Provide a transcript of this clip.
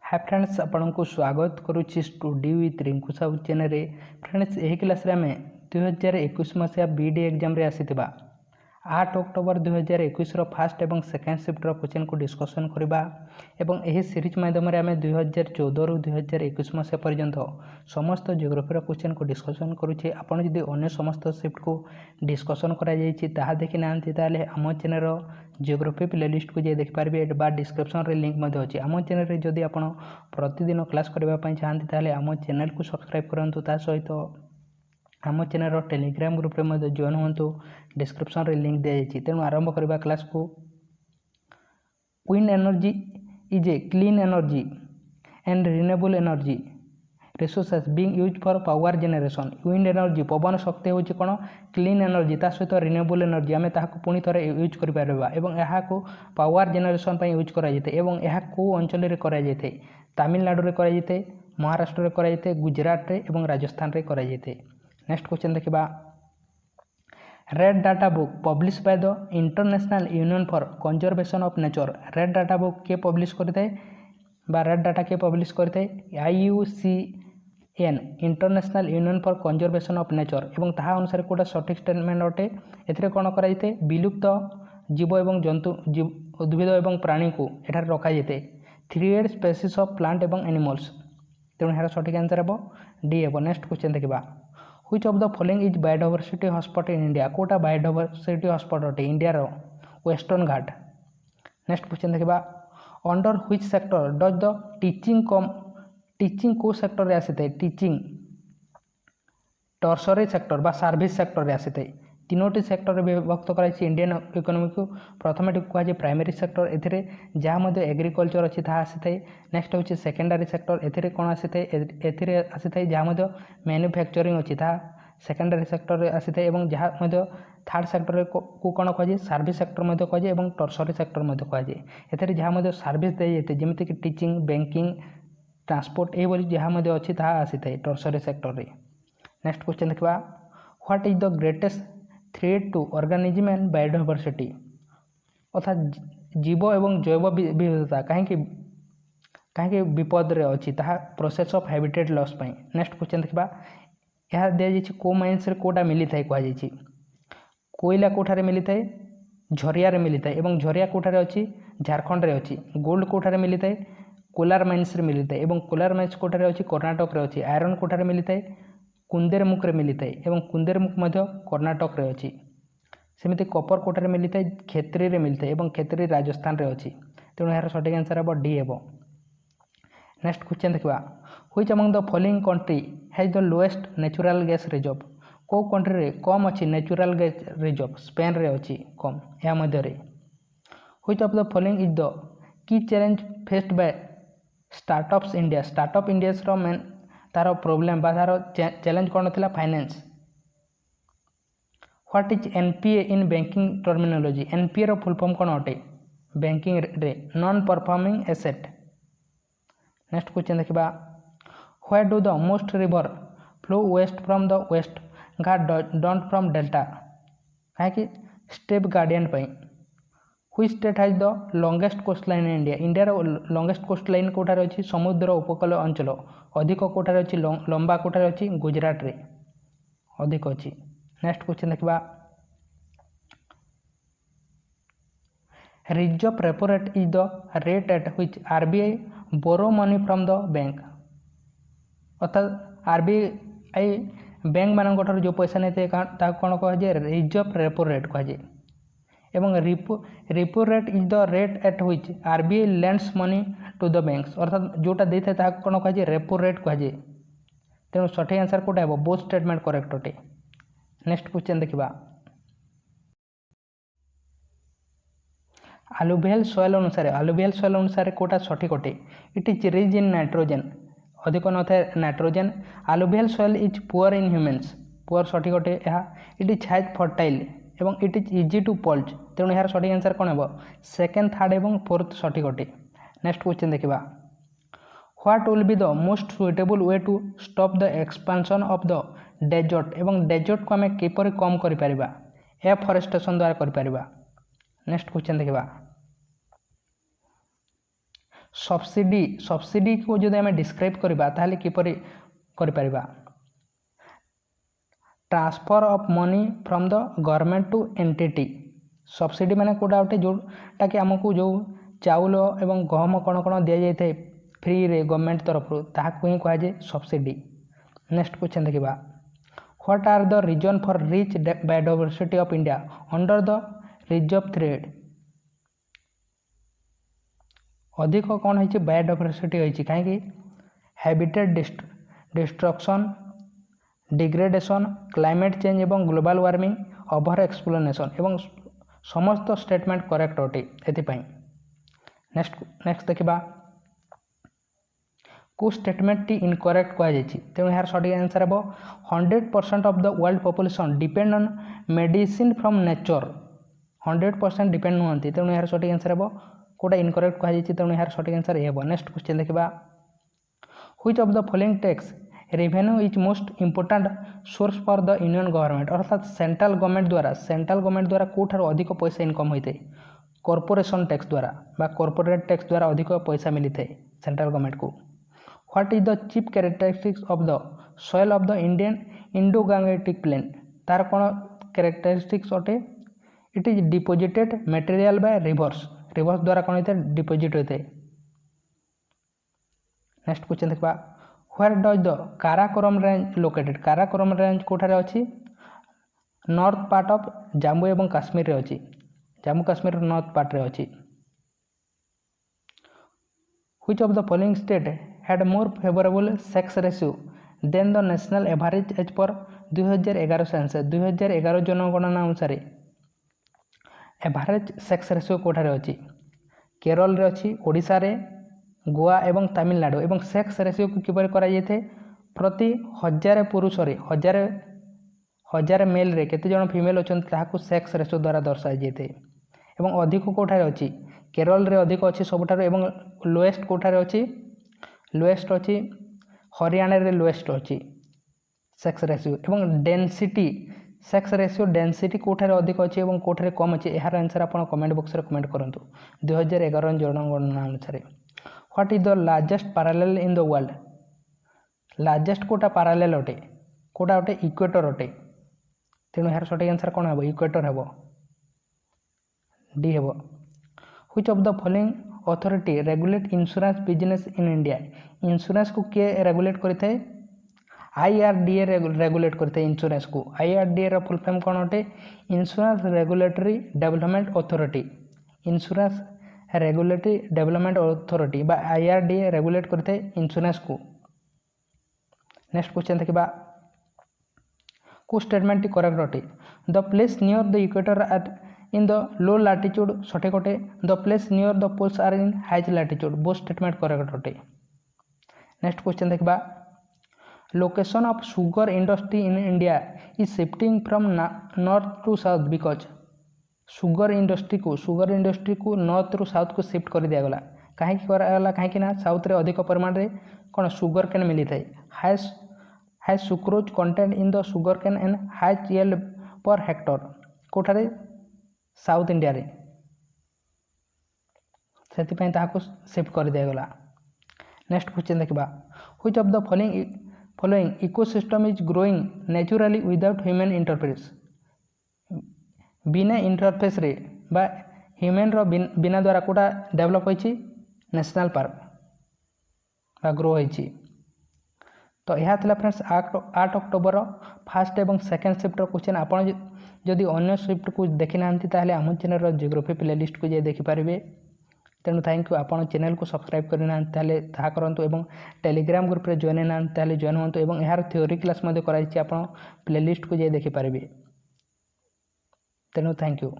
Hi friends, आपण को स्वागत करुच्ची study with Rinku Sahu channel रे। फ्रेंड्स, यही क्लास रे आमे 2021 मसीहा बीडी एग्जाम रे आसीथिबा 8 अक्टोबर 2021 रो फर्स्ट एवं सेकेंड शिफ्ट रो क्वेश्चन को डिस्कशन करबा एवं एही सीरीज माध्यम रे आमे 2014 रु 2021 मसीहा पर्यंत समस्त ज्योग्राफी रो क्वेश्चन को डिस्कशन करूछे। आपण जदि अन्य समस्त शिफ्ट को डिस्कशन करा जायछि ताहा देखि नांति ताले हम चैनल रो जियोग्राफी प्लेलिस्ट को जे देख पारबे बा डिस्क्रिप्शन रे लिंक मध्ये अछि। आम चैनल रे जदि आपण प्रतिदिन क्लास करबा पई चाहंती ताले आम चैनल को सब्सक्राइब करंतु। ता सहित आम चैनल रो टेलीग्राम ग्रुप रे मध्ये जॉइन होंतु, डिस्क्रिप्शन रे लिंक दे जायछि। तेनु आरंभ करबा क्लास को। Wind energy is a clean energy and renewable energy resources being used for power generation. Wind energy पवन शक्ति होची कोन क्लीन एनर्जी, ता सहित रिन्यूएबल एनर्जी आमे ताहाको पुनी थरे यूज करि पारबा एवं एहा को पावर जनरेशन पई यूज करा जेते। एवं एहा को अंचल रे करा जेते, तमिलनाडु रे करा जेते, महाराष्ट्र रे करा जेते, गुजरात रे एवं राजस्थान रे करा जेते। नेक्स्ट क्वेश्चन देखिबा। Red data book publish by the international union for conservation of nature. Red data book के पब्लिश करते बा रेड डाटा के पब्लिश करते IUCN international union for conservation of nature. एवं ताहा अनुसार कोटा सठिक स्टेटमेंट अटे। एथिरे कोन करा जेते विलुप्त जीव एवं जंतु उद्भिद एवं प्राणी को एठार रखा जेते थ्रेड स्पेसीज ऑफ प्लांट एवं एनिमल्स। तेणु यार सठिक आंसर हेबो डी हेबो। नेक्स्ट क्वेश्चन देखिबा। Which of the following is biodiversity hotspot in India. कोटा बायोडायवर्सिटी हॉटस्पॉट अटे इंडिया रो वेस्टर्न घाट। नेक्स्ट क्वेश्चन देखिबा। Under which sector does the teaching को सेक्टर रे आसीते टीचिंग टर्सरी सेक्टर बा सर्विस सेक्टर रे आसीते। तीनोटी सेक्टर रे विभक्त कराइछि इंडियन इकोनॉमी को। प्रथम टी कुआ जे प्राइमरी सेक्टर, एथिरे जहा मध्ये एग्रीकल्चर अछि ता आसीते। नेक्स्ट होछि सेकेंडरी सेक्टर, एथिरे कोन आसीते एथिरे आसीते जहा मध्ये मैन्युफैक्चरिंग अछि ता सेकेंडरी सेक्टर रे आसीते। एवं जहा मध्ये थर्ड सेक्टर रे को कोन कह जे सर्विस सेक्टर मध्ये कह जे एवं टर्सरी सेक्टर मध्ये कह जे। एथिरे जहा मध्ये सर्विस दे जेते जेमिति कि टीचिंग, बैंकिंग, ट्रांसपोर्ट ए बोली जहा मध्ये अछि ता आसीते टर्सरी सेक्टर रे। नेक्स्ट क्वेश्चन देखबा। What is the greatest threat to organism and biodiversity. अर्थात जीव एवं जैव विविधता कहीं विपद रे अछि ताहा प्रोसेस ऑफ हैबिटेट लॉस पई। नेक्स्ट क्वेश्चन देखबा। यह दे जे को माइंस रे कोटा मिली थाई कह जे कोयला कोठारे मिली थाई झरिया रे मिली थाई एवं झरिया कोठारे अछि झारखंड रे अछि। गोल्ड कोठारे मिली थाई कोलार माइंस रे मिली थाई एवं कोलार माइंस कोठारे अछि कर्नाटक रे अछि। आयरन कोठारे मिली थाई कुंदेरमुख रे मिली थाई एवं कुंदेरमुख मध्य कर्नाटक रे अछि। सेमिति कपर कोठारे मिली थाई खेत्री रे मिली थाई एवं खेत्री राजस्थान रे अछि। तेणु यार सठिक आंसर हेबो डी हेबो। नेक्स्ट क्वेश्चन देखबा। Which among the following country has the lowest natural gas reserve. को कंट्री रे कम अछि नेचुरल गैस रिजर्व। स्पेन रे अछि कम या मध्य रे। Which of the following is the key challenge faced by startups India. Startup India रो मेन तारो प्रॉब्लम बा तारो चैलेंज कोन थिला finance. What is NPA in banking terminology. NPA रो फुल फॉर्म कोन अटे बैंकिंग रे non performing asset. Next question देखबा। Where do the most river flow west from the west Ghat don't from delta. काहे कि स्टेप गार्डियन पई। Which state has the longest coastline in India. India रो लॉन्गेस्ट कोस्ट लाइन कोठारे अछि समुद्र उपकूल अंचल। अधिक कोठारे अछि लंबा कोठारे अछि गुजरात रे अधिक अछि। नेक्स्ट क्वेश्चन देखबा। Reserve repo rate is the rate at which RBI borrow money from the bank. अर्थात आरबीआई बैंक मानक जो पैसा नहीं ता कौन कह जे रिजर्व रेपो रेट कह जे। एवं repo rate is the rate at which RBI lends money to the banks. अर्थात जोटा देते ता कौन कह जे रेपो रेट कह जे। तेणु सठिक आंसर कोटा हेबो बोथ स्टेटमेंट करेक्ट अटे। नेक्स्ट क्वेश्चन देखिबा। अलुवियल सॉइल अनुसार कोटा सठिक अटे। It is rich in nitrogen अधिक न थाए nitrogen. Alluvial soil is poor in humans poor सठिक अटे यह। इट इज हाइज फर्टाइल एवं इट इज इजी टू पल्च। तेणु यार सठिक आंसर कौन हेबो सेकेंड, थर्ड एवं फोर्थ सठिक अटे। नेक्स्ट क्वेश्चन देखिबा। What will be the most suitable way to stop the expansion of the desert. एवं डेजर्ट को आम किपर कम कर पारिबा। एफॉरेस्टेशन द्वारा कर पारिबा। नेक्स्ट क्वेश्चन देखिबा। सब्सिडी को जो आम डिस्क्राइब करवा ताहले किपरि करिपरिबा transfer of money from the government to entity subsidy माने कोडा उठे जोटा कि आमको जो चाउल एवं गहम कौन कौन दि जाए फ्री रे गवर्नमेंट तरफ ताकू ही कह जाए सब्सिडी। नेक्स्ट क्वेश्चन देखा what are the reason for rich biodiversity of India under the reserve thread अधिक कौन है बायोडायवर्सिटी होती कहीं habitat destruction degradation climate change एवं ग्लोबल वार्मिंग ओवर एक्सप्लोनेशन एवं समस्त स्टेटमेंट करेक्ट अटे एथिपाई। नेक्स्ट देखा को स्टेटमेंट टी इनकरेक्ट कहुई तेणु यार सঠিক आंसर हे 100% of the world population depend on medicine from nature 100% depend नुहति तेणु यार सঠিক आंसर हे कोटा इनकरेक्ट कहुई तेणु यार सঠিক आंसर ये हे। नेक्स्ट क्वेश्चन देखा which of the following tax revenue is most important source for the union government अर्थात सेंट्रल गवर्नमेंट द्वारा कौठार अधिक पैसा इनकम होता है कॉर्पोरेशन टैक्स द्वारा बा कॉर्पोरेट टैक्स द्वारा अधिक पैसा मिली है सेंट्रल गवर्नमेंट को। What is the chief characteristics of the soil of the Indian Indo Gangetic plain तार कौन कैरेक्टरिस्टिक्स अटे it is deposited material by rivers द्वारा कौन होता है डिपोजिट होता है। नेक्स्ट क्वेश्चन देखा where does the Karakoram range located Karakoram range कोठारे अच्छी नॉर्थ पार्ट ऑफ जम्मू एवं काश्मीर रे अच्छी जम्मू काश्मीर नॉर्थ पार्ट रे अच्छी। Which of the following state had more favourable sex ratio than the national average as per 2011 census 2011 जनगणना अनुसार एवरेज सेक्स रेशियो कोठारे अच्छी केरल रे अच्छी ओडिशा रे गोवा एवं तमिलनाडु एवं सेक्स रेशियो को किपर करा जाए प्रति 1000 पुरुष हजार मेल रे केते जन फीमेल अच्छा सेक्स रेशियो द्वारा दर्शाई जाए एवं अधिक कोठारे अच्छी केरल रे अधिक अच्छी सबुठार एवं लोएस्ट कोठारे अच्छी लोएस्ट अच्छी हरियाणा रे लोएस्ट अच्छी सेक्स रेशियो एवं density sex ratio density Kothare अधिक अच्छी एवं कोठारे कम अच्छी यार आंसर आप कमेंट बॉक्स रे कमेंट करूँ 2011 जनगणना अनुसार। What is the largest parallel in the world largest कोटा पैरेलल अटे कोटा अटे इक्वेटर अटे तेणु यार सঠিক आंसर कौन हे इक्वेटर हे डी हे। Which of the following authority regulate insurance business in India insurance को किए रेगुलेट करता है IRDA रेगुलेट करता है इंश्योरेंस को IRDA रा फुल फॉर्म कौन अटे insurance regulatory development authority insurance regulatory development authority बा IRDA रेगुलेट करते हैं इंश्योरेंस को। नेक्स्ट क्वेश्चन देखा को स्टेटमेंट टी करेक्ट अटे the place near the equator at in the low latitude सठिक अटे the place near the poles are in high latitude both statement correct अटे। नेक्स्ट क्वेश्चन देखा location of sugar industry in India is shifting from north to south because sugar industry को north रु south को shift कर दिया गला कहीं कहीं ना साउथ रे अधिक परिमाण रे कौन सुगर केन मिली थाए high sucrose content in the sugar cane and high yield per hectare कोठारे साउथ इंडिया रे से ताको शिफ्ट कर दिया गला। नेक्स्ट क्वेश्चन देखा which of the following ecosystem is growing naturally without human interface बिना इंटरफेस रे बा ह्यूमन रो बिना द्वारा कोटा डेवलप होइछि नेशनल पार्क बा ग्रो होइछि। तो यह था फ्रेंड्स 8 अक्टोबर फर्स्ट एवं सेकेंड शिफ्ट क्वेश्चन आपन जदि अन्य शिफ्ट को देखि नांती ताहले आम चैनल जियोग्राफी प्लेलिस्ट को जाई देखि पारिबे तेणु थैंक यू आपन चैनल को सब्सक्राइब करना ताहले ता करंतु एवं टेलीग्राम ग्रुप रे जॉइन ना ताहले जॉइन होंतु एवं यार थ्योरी क्लास मध्ये कराइछि आपन प्लेलिस्ट को जाई देखि पारिबे तेणु थैंक यू।